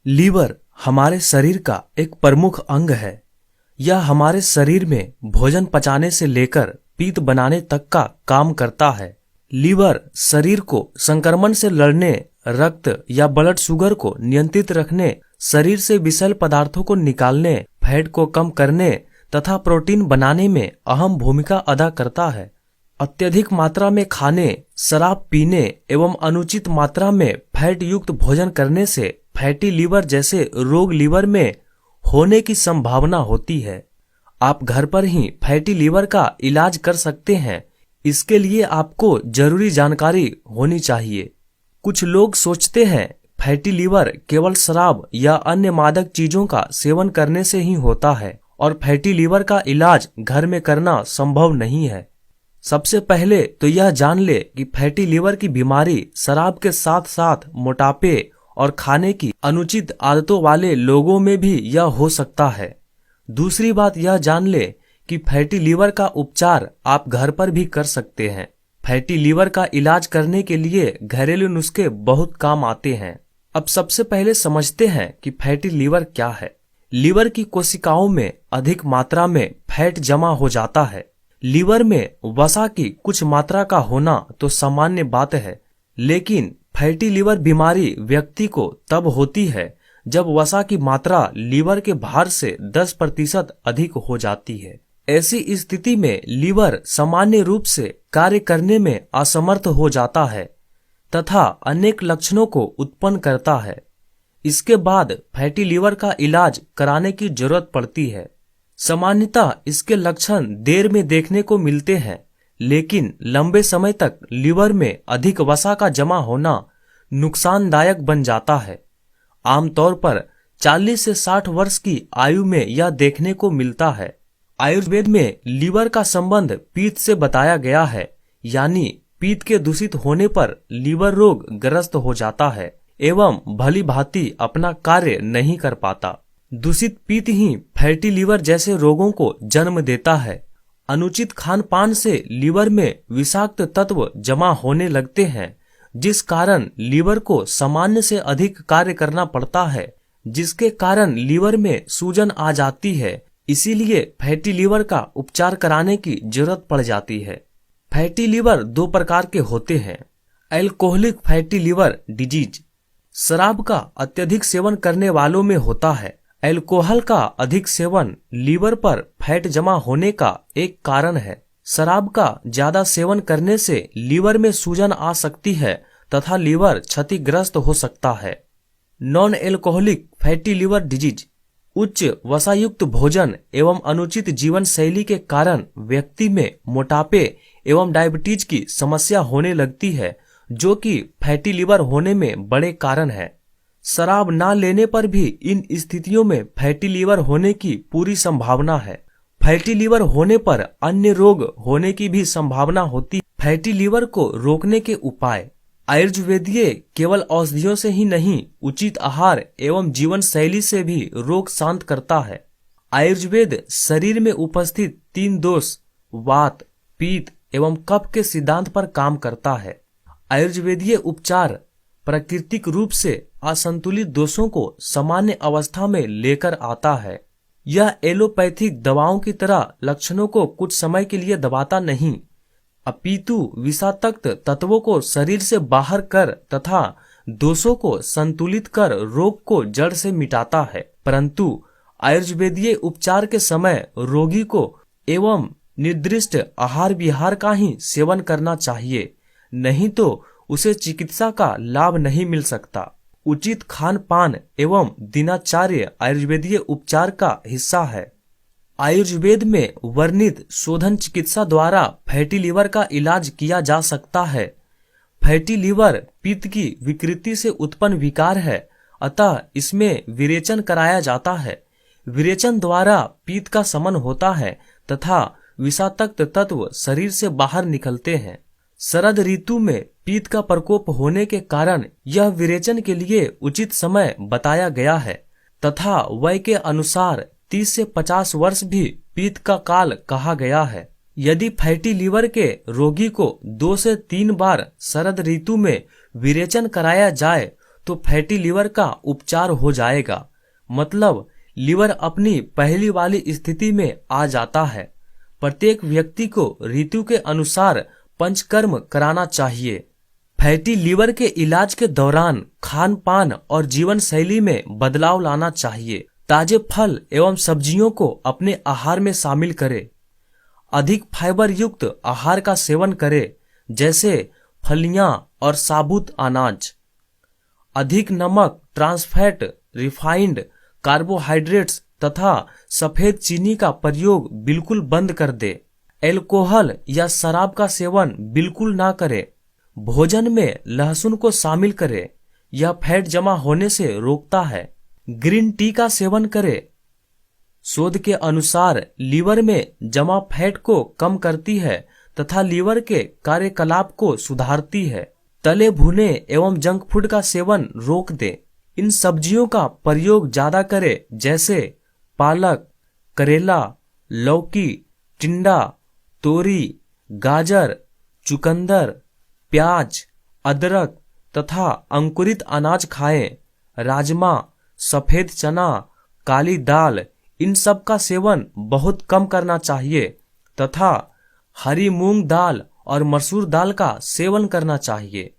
Liver हमारे शरीर का एक प्रमुख अंग है। यह हमारे शरीर में भोजन पचाने से लेकर पित्त बनाने तक का काम करता है। लीवर शरीर को संक्रमण से लड़ने, रक्त या ब्लड शुगर को नियंत्रित रखने, शरीर से विषैल पदार्थों को निकालने, फैट को कम करने तथा प्रोटीन बनाने में अहम भूमिका अदा करता है। अत्यधिक मात्रा में खाने, शराब पीने एवं अनुचित मात्रा में फैट युक्त भोजन करने से फैटी लीवर जैसे रोग लीवर में होने की संभावना होती है। आप घर पर ही फैटी लीवर का इलाज कर सकते हैं। इसके लिए आपको जरूरी जानकारी होनी चाहिए। कुछ लोग सोचते हैं फैटी लीवर केवल शराब या अन्य मादक चीजों का सेवन करने से ही होता है और फैटी लीवर का इलाज घर में करना संभव नहीं है। सबसे पहले तो यह जान ले कि फैटी लीवर की बीमारी शराब के साथ साथ मोटापे और खाने की अनुचित आदतों वाले लोगों में भी यह हो सकता है। दूसरी बात यह जान ले कि फैटी लीवर का उपचार आप घर पर भी कर सकते हैं। फैटी लीवर का इलाज करने के लिए घरेलू नुस्खे बहुत काम आते हैं। अब सबसे पहले समझते हैं कि फैटी लीवर क्या है। लीवर की कोशिकाओं में अधिक मात्रा में फैट जमा हो जाता है। लीवर में वसा की कुछ मात्रा का होना तो सामान्य बात है, लेकिन फैटी लीवर बीमारी व्यक्ति को तब होती है जब वसा की मात्रा लीवर के भार से 10% अधिक हो जाती है। ऐसी स्थिति में लीवर सामान्य रूप से कार्य करने में असमर्थ हो जाता है तथा अनेक लक्षणों को उत्पन्न करता है। इसके बाद फैटी लीवर का इलाज कराने की जरूरत पड़ती है। सामान्यतः इसके लक्षण देर में देखने को मिलते हैं, लेकिन लंबे समय तक लीवर में अधिक वसा का जमा होना नुकसानदायक बन जाता है। आमतौर पर 40 से 60 वर्ष की आयु में यह देखने को मिलता है। आयुर्वेद में लीवर का संबंध पित्त से बताया गया है, यानी पित्त के दूषित होने पर लीवर रोग ग्रस्त हो जाता है एवं भली भांति अपना कार्य नहीं कर पाता। दूषित पित्त ही फैटी लीवर जैसे रोगों को जन्म देता है। अनुचित खान पान से लीवर में विषाक्त तत्व जमा होने लगते हैं, जिस कारण लीवर को सामान्य से अधिक कार्य करना पड़ता है, जिसके कारण लीवर में सूजन आ जाती है। इसीलिए फैटी लीवर का उपचार कराने की जरूरत पड़ जाती है। फैटी लीवर दो प्रकार के होते हैं। अल्कोहलिक फैटी लीवर डिजीज शराब का अत्यधिक सेवन करने वालों में होता है। अल्कोहल का अधिक सेवन लीवर पर फैट जमा होने का एक कारण है। शराब का ज्यादा सेवन करने से लीवर में सूजन आ सकती है तथा लीवर क्षतिग्रस्त हो सकता है। Non alcoholic fatty liver disease उच्च वसायुक्त भोजन एवं अनुचित जीवन शैली के कारण व्यक्ति में मोटापे एवं डायबिटीज की समस्या होने लगती है, जो कि फैटी लीवर होने में बड़े कारण है। शराब ना लेने पर भी इन स्थितियों में फैटी लीवर होने की पूरी संभावना है। फैटी लीवर होने पर अन्य रोग होने की भी संभावना होती। फैटी लीवर को रोकने के उपाय आयुर्वेदीय केवल औषधियों से ही नहीं, उचित आहार एवं जीवन शैली से भी रोग शांत करता है। आयुर्वेद शरीर में उपस्थित 3 दोष वात, पित्त एवं कफ के सिद्धांत पर काम करता है। आयुर्वेदीय उपचार प्राकृतिक रूप से असंतुलित दोषों को सामान्य अवस्था में लेकर आता है। यह एलोपैथिक दवाओं की तरह लक्षणों को कुछ समय के लिए दबाता नहीं, अपितु विषाक्त तत्वों को शरीर से बाहर कर तथा दोषों को संतुलित कर रोग को जड़ से मिटाता है। परंतु आयुर्वेदीय उपचार के समय रोगी को एवं निर्दिष्ट आहार विहार का ही सेवन करना चाहिए, नहीं तो उसे चिकित्सा का लाभ नहीं मिल सकता। उचित खान पान एवं दिनचर्या आयुर्वेदीय उपचार का हिस्सा है। आयुर्वेद में वर्णित शोधन चिकित्सा द्वारा फैटी लीवर का इलाज किया जा सकता है। फैटी लीवर पित्त की विकृति से उत्पन्न विकार है, अतः इसमें विरेचन कराया जाता है। विरेचन द्वारा पित्त का शमन होता है तथा विषाक्त तत्व शरीर से बाहर निकलते हैं। शरद ऋतु में पित्त का प्रकोप होने के कारण यह विरेचन के लिए उचित समय बताया गया है तथा वय के अनुसार 30 से 50 वर्ष भी पित्त का काल कहा गया है। यदि फैटी लीवर के रोगी को 2 से 3 बार शरद ऋतु में विरेचन कराया जाए तो फैटी लीवर का उपचार हो जाएगा। मतलब लीवर अपनी पहली वाली स्थिति में आ जाता है। प्रत्येक व्यक्ति को ऋतु के अनुसार पंचकर्म कराना चाहिए। फैटी लीवर के इलाज के दौरान खान पान और जीवन शैली में बदलाव लाना चाहिए। ताजे फल एवं सब्जियों को अपने आहार में शामिल करें। अधिक फाइबर युक्त आहार का सेवन करें, जैसे फलियां और साबुत अनाज। अधिक नमक, ट्रांसफैट, रिफाइंड कार्बोहाइड्रेट्स तथा सफेद चीनी का प्रयोग बिल्कुल बंद कर दे। अल्कोहल या शराब का सेवन बिल्कुल ना करें। भोजन में लहसुन को शामिल करें, यह फैट जमा होने से रोकता है। ग्रीन टी का सेवन करें। शोध के अनुसार लीवर में जमा फैट को कम करती है तथा लीवर के कार्यकलाप को सुधारती है। तले भुने एवं जंक फूड का सेवन रोक दे। इन सब्जियों का प्रयोग ज्यादा करें, जैसे पालक, करेला, लौकी, टिंडा, तोरी, गाजर, चुकंदर, प्याज, अदरक तथा अंकुरित अनाज खाएं। राजमा, सफेद चना, काली दाल, इन सब का सेवन बहुत कम करना चाहिए तथा हरी मूंग दाल और मसूर दाल का सेवन करना चाहिए।